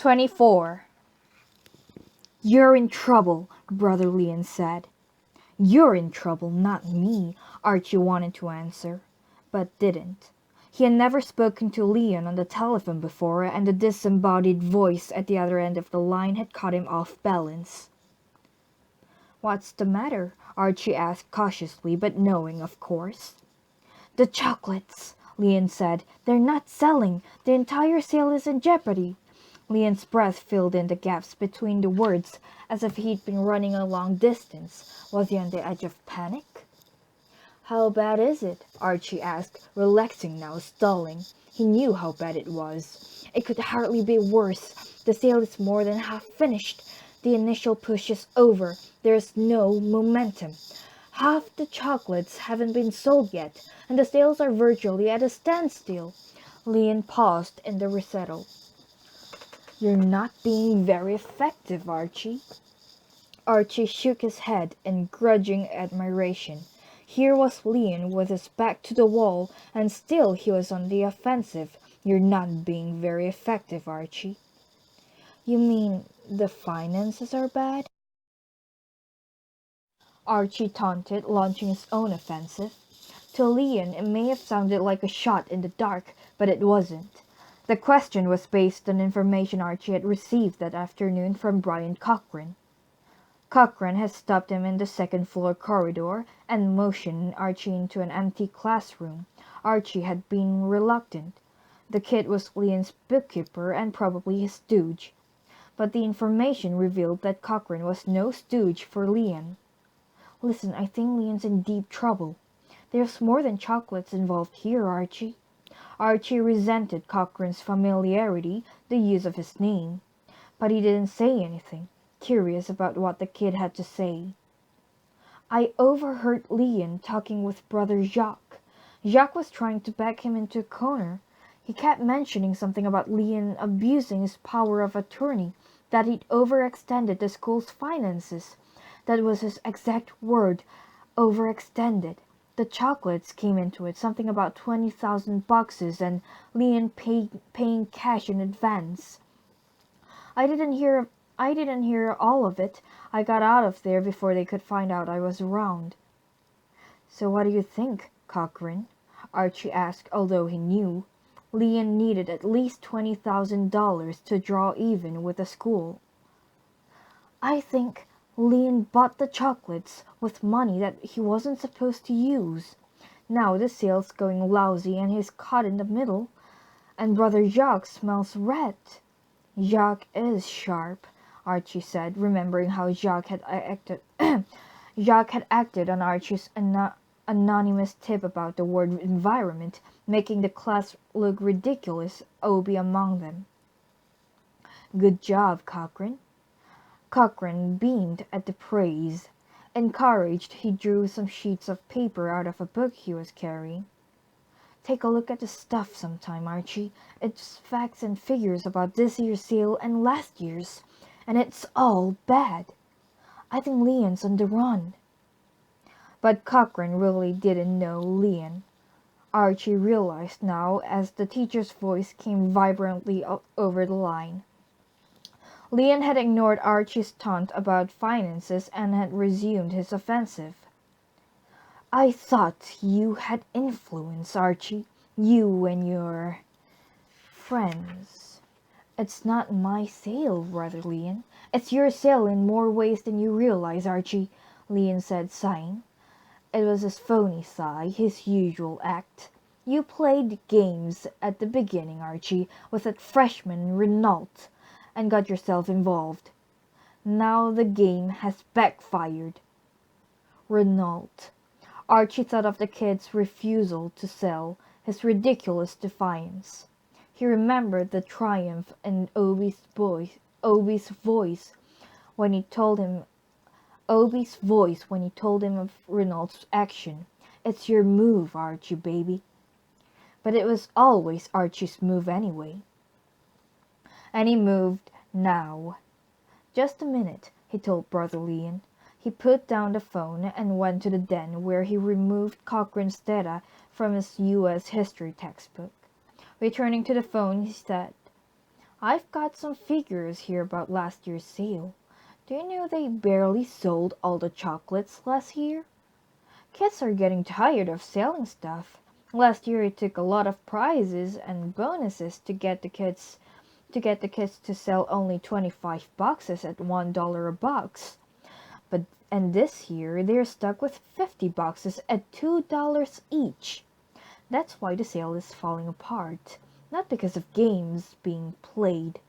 ch.24. "You're in trouble," Brother Leon said. "You're in trouble, not me," Archie wanted to answer, but didn't. He had never spoken to Leon on the telephone before, and the disembodied voice at the other end of the line had caught him off balance. "What's the matter?" Archie asked cautiously, but knowing, of course. "The chocolates," Leon said. "They're not selling. The entire sale is in jeopardy." Leon's breath filled in the gaps between the words as if he'd been running a long distance. Was he on the edge of panic? "How bad is it?" Archie asked, relaxing now, stalling. He knew how bad it was. "It could hardly be worse. The sale is more than half finished. The initial push is over. There's no momentum. Half the chocolates haven't been sold yet, and the sales are virtually at a standstill." Leon paused in the recital. "You're not being very effective, Archie." Archie shook his head in grudging admiration. Here was Leon with his back to the wall, and still he was on the offensive. "You're not being very effective, Archie." "You mean the finances are bad?" Archie taunted, launching his own offensive. To Leon it may have sounded like a shot in the dark, but it wasn't. The question was based on information Archie had received that afternoon from Brian Cochran. Cochran had stopped him in the second-floor corridor and motioned Archie into an empty classroom. Archie had been reluctant. The kid was Leon's bookkeeper and probably his stooge. But the information revealed that Cochran was no stooge for Leon. "Listen, I think Leon's in deep trouble. There's more than chocolates involved here, Archie." Archie resented Cochran's familiarity, the use of his name. But he didn't say anything, curious about what the kid had to say. "I overheard Leon talking with Brother Jacques. Jacques was trying to back him into a corner. He kept mentioning something about Leon abusing his power of attorney, that he'd overextended the school's finances. That was his exact word, overextended. The chocolates came into it, something about 20,000 boxes, and Leon paying cash in advance. I didn't hear all of it. I got out of there before they could find out I was around." "So what do you think, Cochran?" Archie asked, although he knew Leon needed at least $20,000 to draw even with the school. "I think Leon bought the chocolates with money that he wasn't supposed to use. Now the sale's going lousy and he's caught in the middle, and Brother Jacques smells rat." "Jacques is sharp," Archie said, remembering how Jacques had acted on Archie's anonymous tip about the word environment, making the class look ridiculous, Obie among them. "Good job, Cochran." Cochran beamed at the praise. Encouraged, he drew some sheets of paper out of a book he was carrying. "Take a look at the stuff sometime, Archie. It's facts and figures about this year's sale and last year's, and it's all bad. I think Leon's on the run." But Cochran really didn't know Leon. Archie realized now as the teacher's voice came vibrantly over the line. Leon had ignored Archie's taunt about finances and had resumed his offensive. "I thought you had influence, Archie. You and your friends." "It's not my sale, Brother Leon. It's your sale in more ways than you realize, Archie," Leon said, sighing. It was his phony sigh, his usual act. "You played games at the beginning, Archie, with that freshman Renault, and got yourself involved. Now the game has backfired." Renault. Archie thought of the kid's refusal to sell, his ridiculous defiance. He remembered the triumph in Obie's voice when he told him of Renault's action. "It's your move, Archie, baby." But it was always Archie's move anyway. And he moved now. "Just a minute," he told Brother Leon. He put down the phone and went to the den where he removed Cochran's data from his U.S. history textbook. Returning to the phone, he said, I've got some figures here about last year's sale. Do you know they barely sold all the chocolates last year? Kids are getting tired of selling stuff. Last year it took a lot of prizes and bonuses to get the kids to sell only 25 boxes at $1 a box. And this year they're stuck with 50 boxes at $2 each. That's why the sale is falling apart, not because of games being played.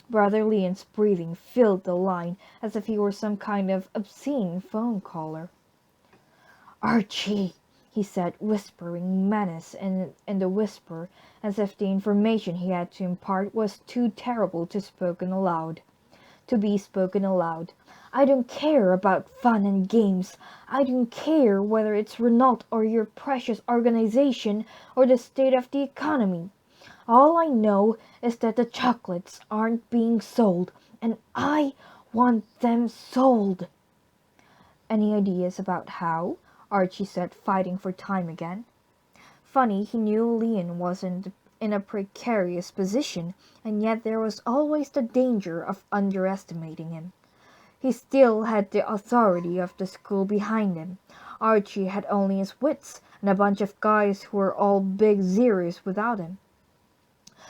Brother Leon's breathing filled the line as if he were some kind of obscene phone caller. "Archie," he said, whispering menace in the whisper, as if the information he had to impart was too terrible to be spoken aloud. "I don't care about fun and games. I don't care whether it's Renault or your precious organization or the state of the economy. All I know is that the chocolates aren't being sold, and I want them sold." "Any ideas about how?" Archie said, fighting for time again. Funny, he knew Leon wasn't in a precarious position, and yet there was always the danger of underestimating him. He still had the authority of the school behind him. Archie had only his wits, and a bunch of guys who were all big zeros without him.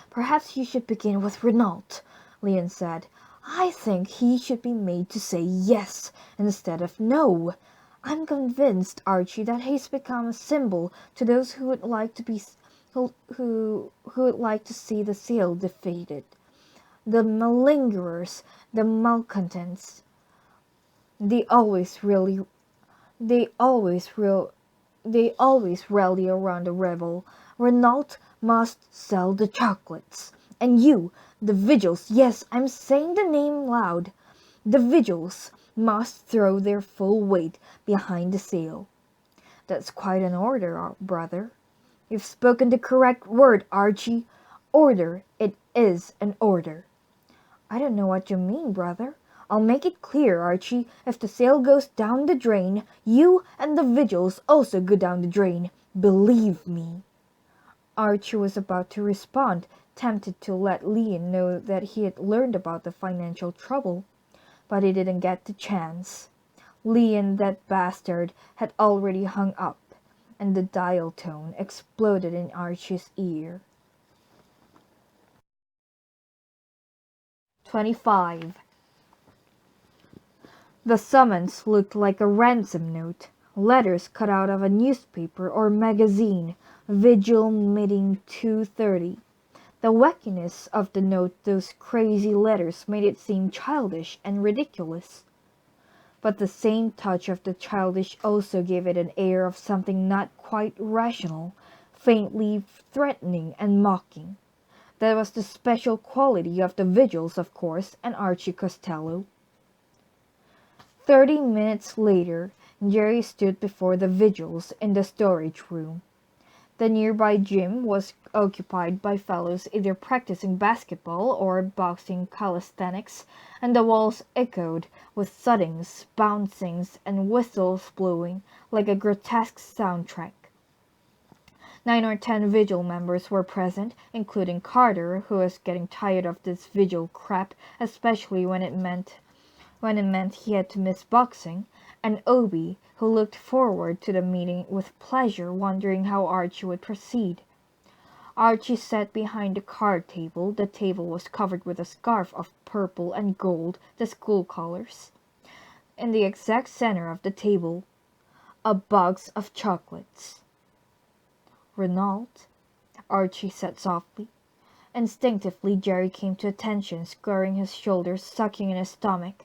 "Perhaps you should begin with Renault," Leon said. "I think he should be made to say yes instead of no. I'm convinced, Archie, that he's become a symbol to those who would like to see the sale defeated. The malingerers, the malcontents. They always really they always real they always rally around a rebel. Renault must sell the chocolates. And you, the Vigils, yes, I'm saying the name loud. The Vigils must throw their full weight behind the sale." "That's quite an order, brother." "You've spoken the correct word, Archie. Order. It is an order." "I don't know what you mean, brother." "I'll make it clear, Archie. If the sale goes down the drain, you and the Vigils also go down the drain. Believe me." Archie was about to respond, tempted to let Leon know that he had learned about the financial trouble, but he didn't get the chance. Leon, that bastard, had already hung up, and the dial tone exploded in Archie's ear. 25. The summons looked like a ransom note. Letters cut out of a newspaper or magazine. Vigil meeting 2:30. The wackiness of the note, those crazy letters, made it seem childish and ridiculous. But the same touch of the childish also gave it an air of something not quite rational, faintly threatening and mocking. That was the special quality of the Vigils, of course, and Archie Costello. 30 minutes later, Jerry stood before the Vigils in the storage room. The nearby gym was occupied by fellows either practicing basketball or boxing calisthenics, and the walls echoed with thuddings, bouncings, and whistles blowing like a grotesque soundtrack. 9 or 10 Vigil members were present, including Carter, who was getting tired of this Vigil crap, especially when it meant he had to miss boxing, and Obi, who looked forward to the meeting with pleasure, wondering how Archie would proceed. Archie sat behind the card table. The table was covered with a scarf of purple and gold, the school colors. In the exact center of the table, a box of chocolates. "Renault," Archie said softly. Instinctively Jerry came to attention, squaring his shoulders, sucking in his stomach,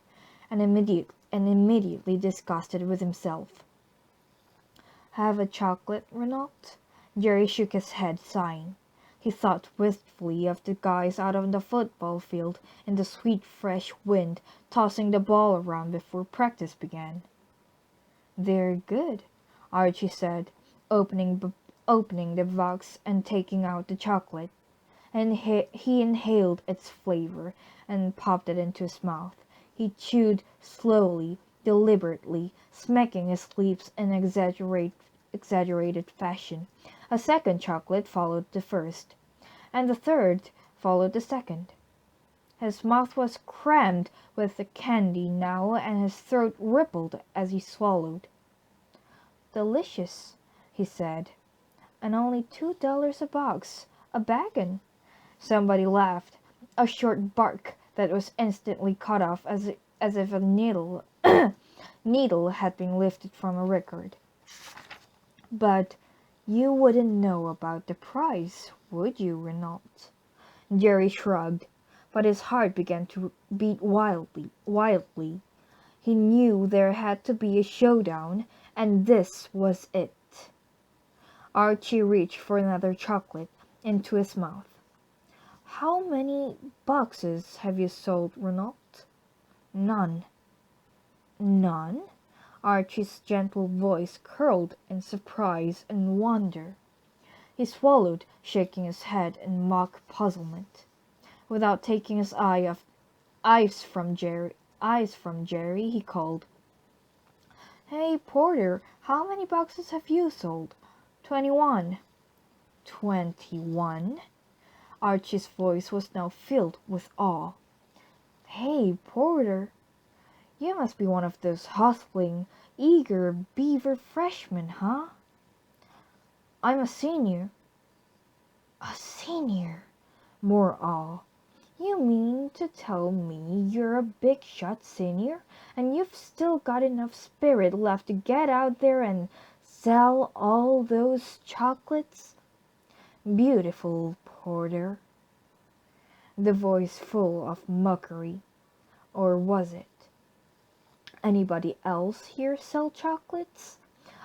and immediately disgusted with himself. "Have a chocolate, Renault?" Jerry shook his head, sighing. He thought wistfully of the guys out on the football field in the sweet fresh wind, tossing the ball around before practice began. "They're good," Archie said, opening the box and taking out the chocolate. And he inhaled its flavor and popped it into his mouth. He chewed slowly, deliberately, smacking his lips in exaggerated fashion. A second chocolate followed the first, and the third followed the second. His mouth was crammed with the candy now and his throat rippled as he swallowed. "Delicious," he said, "and only $2 a box. A baggin'." Somebody laughed, a short bark that was instantly cut off as if a needle had been lifted from a record. "But you wouldn't know about the price, would you, Renault?" Jerry shrugged, but his heart began to beat wildly. He knew there had to be a showdown, and this was it. Archie reached for another chocolate into his mouth. "How many boxes have you sold, Renault?" "None." "None?" Archie's gentle voice curled in surprise and wonder. He swallowed, shaking his head in mock puzzlement. Without taking his eyes from Jerry, he called, "Hey, Porter, how many boxes have you sold?" 21. 21? Archie's voice was now filled with awe. "Hey, Porter, you must be one of those hustling, eager beaver freshmen, huh?" "I'm a senior." "A senior?" More awe. "You mean to tell me you're a big shot senior, and you've still got enough spirit left to get out there and sell all those chocolates?" "Beautiful, Porter." The voice full of mockery. Or was it? "Anybody else here sell chocolates?"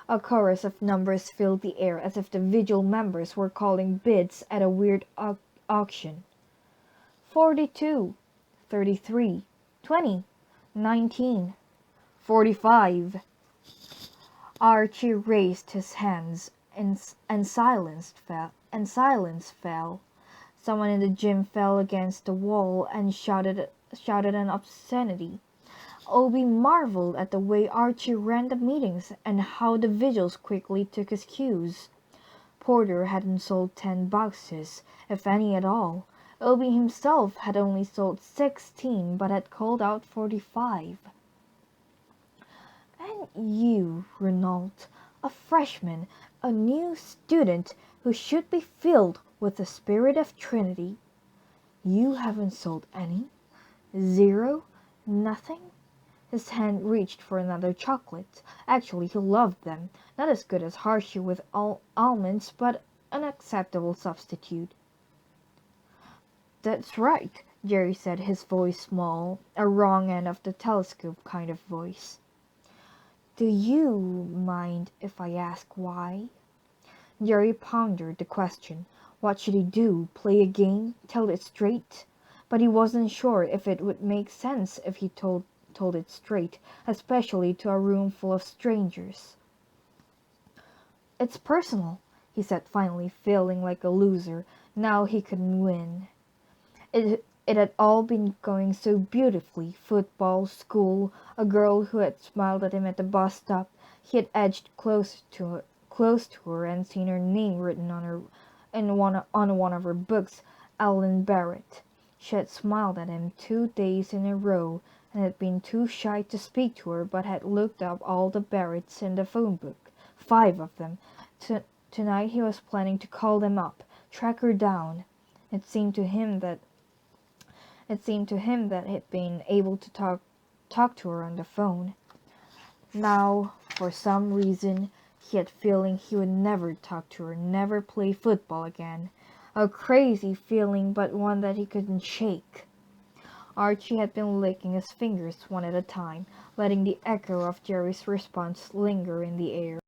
A chorus of numbers filled the air as if the Vigil members were calling bids at a weird auction. 42, 33, 20, 19, 45. Archie raised his hands and silence fell. Someone in the gym fell against the wall and shouted an obscenity. Obi marveled at the way Archie ran the meetings and how the Vigils quickly took his cues. Porter hadn't sold 10 boxes, if any at all. Obi himself had only sold 16, but had called out 45. "And you, Renault, a freshman, a new student who should be filled with the spirit of Trinity. You haven't sold any? 0? Nothing?" His hand reached for another chocolate. Actually, he loved them. Not as good as Hershey with almonds, but an acceptable substitute. "That's right," Jerry said, his voice small, a wrong end of the telescope kind of voice. "Do you mind if I ask why?" Jerry pondered the question. What should he do? Play a game? Tell it straight? But he wasn't sure if it would make sense if he told it straight, especially to a room full of strangers. "It's personal," he said finally, feeling like a loser. Now he couldn't win. It had all been going so beautifully. Football, school, a girl who had smiled at him at the bus stop. He had edged close to her and seen her name written on one of her books, Ellen Barrett. She had smiled at him 2 days in a row, and had been too shy to speak to her, but had looked up all the Barretts in the phone book, 5 of them. Tonight he was planning to call them up, track her down. It seemed to him that he'd been able to talk to her on the phone. Now, for some reason, he had feeling he would never talk to her, never play football again. A crazy feeling, but one that he couldn't shake. Archie had been licking his fingers one at a time, letting the echo of Jerry's response linger in the air.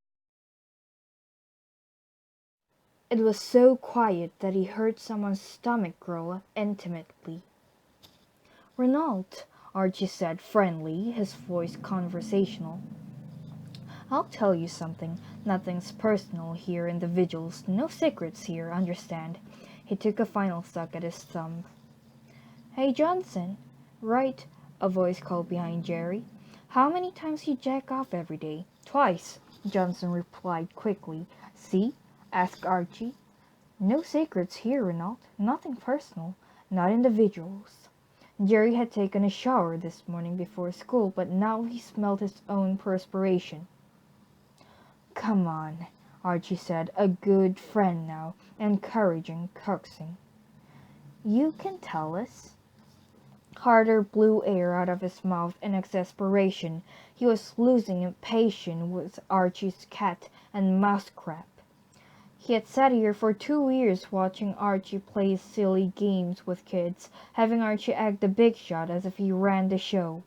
It was so quiet that he heard someone's stomach growl intimately. "Renault," Archie said, friendly, his voice conversational. "I'll tell you something. Nothing's personal here in the Vigils. No secrets here, understand?" He took a final suck at his thumb. "Hey, Johnson." "Right," a voice called behind Jerry. "How many times you jack off every day?" "Twice," Johnson replied quickly. "See?" asked Archie. "No secrets here, Renault. Nothing personal. Not in the Vigils." Jerry had taken a shower this morning before school, but now he smelled his own perspiration. "Come on," Archie said, a good friend now, encouraging, coaxing. "You can tell us." Carter blew air out of his mouth in exasperation. He was losing patience with Archie's cat and mouse crap. He had sat here for 2 years watching Archie play silly games with kids, having Archie act the big shot as if he ran the show.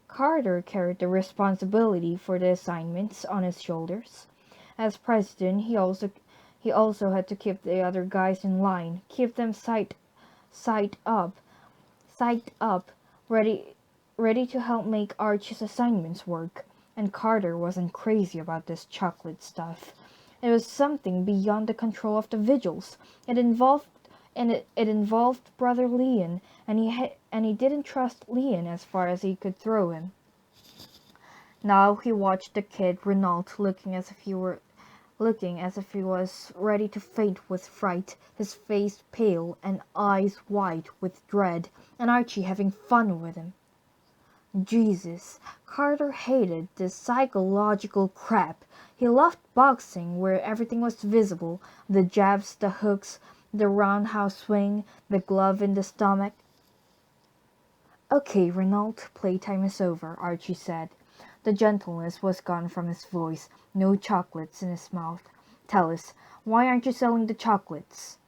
Carter carried the responsibility for the assignments on his shoulders. As president, he also had to keep the other guys in line, keep them side up, ready to help make Archie's assignments work. And Carter wasn't crazy about this chocolate stuff. It was something beyond the control of the vigils. It involved brother Leon, and he didn't trust Leon as far as he could throw him. Now he watched the kid Renault looking as if he was ready to faint with fright, his face pale and eyes wide with dread, and Archie having fun with him. Jesus, Carter hated this psychological crap. He loved boxing, where everything was visible, the jabs, the hooks, the roundhouse swing, the glove in the stomach. "Okay, Renault, playtime is over," Archie said. The gentleness was gone from his voice, no chocolates in his mouth. "Tell us, why aren't you selling the chocolates?"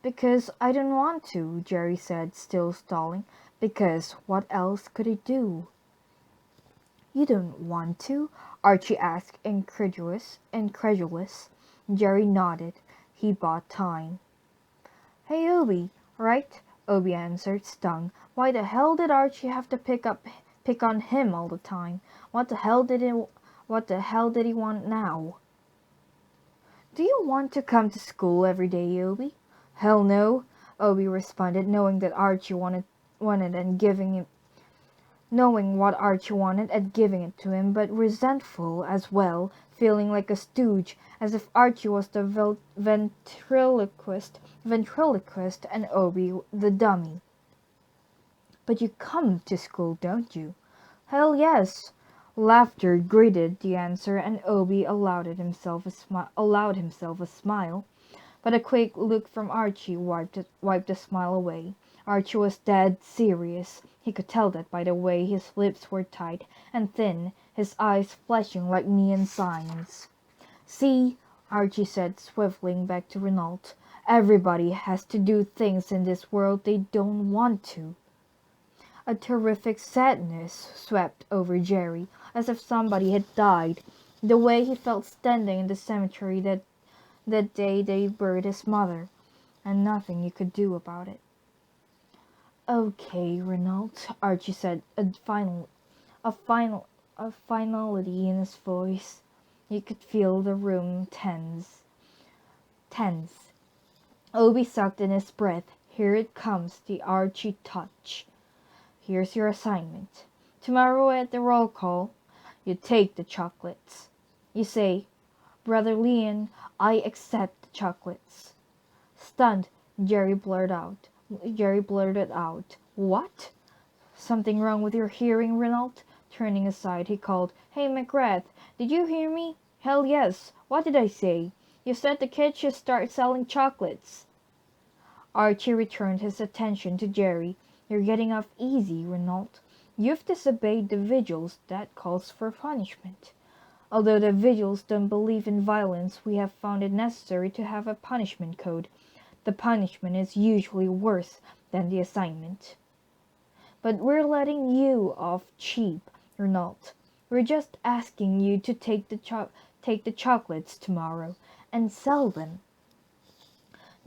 "Because I don't want to," Jerry said, still stalling. "Because what else could he do?" "You don't want to?" Archie asked, incredulous. Jerry nodded. He bought time. "Hey, Obi." "Right," Obi answered, stung. Why the hell did Archie have to pick on him all the time? What the hell did he want now? "Do you want to come to school every day, Obi?" "Hell no," Obi responded, knowing what Archie wanted and giving it to him, but resentful as well, feeling like a stooge, as if Archie was the ventriloquist and Obi the dummy. "But you come to school, don't you?" "Hell yes." Laughter greeted the answer, and Obi allowed himself a smile. But a quick look from Archie wiped the smile away. Archie was dead serious. He could tell that by the way his lips were tight and thin, his eyes flashing like neon signs. "See," Archie said, swiveling back to Renault. "Everybody has to do things in this world they don't want to." A terrific sadness swept over Jerry, as if somebody had died, the way he felt standing in the cemetery that day they buried his mother, and nothing you could do about it. "Okay, Renault," Archie said, a finality in his voice. You could feel the room tense. Obi sucked in his breath. "Here it comes, the Archie touch. Here's your assignment. Tomorrow at the roll call, you take the chocolates. You say, 'Brother Leon, I accept the chocolates.'" Stunned, Jerry blurted out, "What?" "Something wrong with your hearing, Renault?" Turning aside, he called, "Hey, McGrath, did you hear me?" "Hell yes. What did I say?" "You said the kids should start selling chocolates." Archie returned his attention to Jerry. "You're getting off easy, Renault. You've disobeyed the vigils. That calls for punishment. Although the vigils don't believe in violence, we have found it necessary to have a punishment code. The punishment is usually worse than the assignment. But we're letting you off cheap, Renault. We're just asking you to take the chocolates tomorrow and sell them."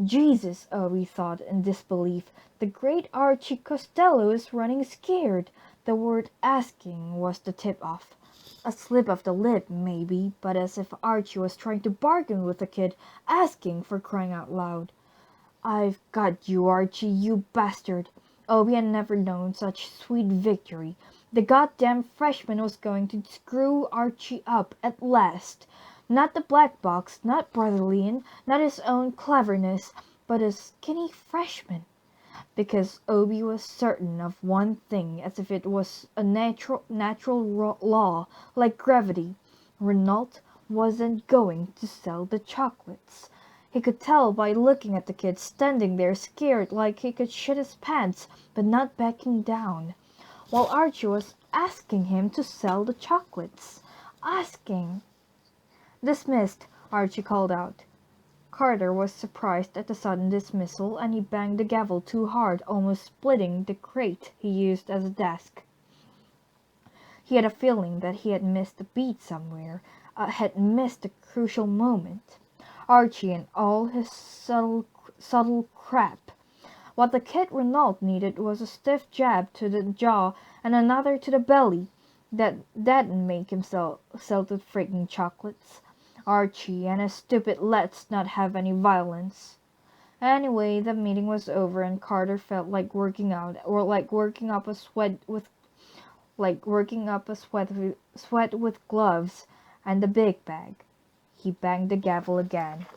Jesus, Obi thought in disbelief. The great Archie Costello is running scared. The word asking was the tip-off. A slip of the lip, maybe, but as if Archie was trying to bargain with the kid, asking, for crying out loud. "I've got you, Archie, you bastard." Obi had never known such sweet victory. The goddamn freshman was going to screw Archie up at last. Not the black box, not Brother Leon, not his own cleverness, but a skinny freshman. because Obi was certain of one thing as if it was a natural law like gravity. Renault wasn't going to sell the chocolates. He could tell by looking at the kid standing there scared like he could shit his pants but not backing down, while Archie was asking him to sell the chocolates. Asking. "Dismissed," Archie called out. Carter was surprised at the sudden dismissal, and he banged the gavel too hard, almost splitting the crate he used as a desk. He had a feeling that he had missed a beat somewhere, had missed a crucial moment. Archie and all his subtle crap. What the kid Renault needed was a stiff jab to the jaw and another to the belly. That'd make him sell the freaking chocolates. Archie and his stupid let's not have any violence. Anyway, the meeting was over and Carter felt like working out, or like working up a sweat with gloves and the big bag. He banged the gavel again.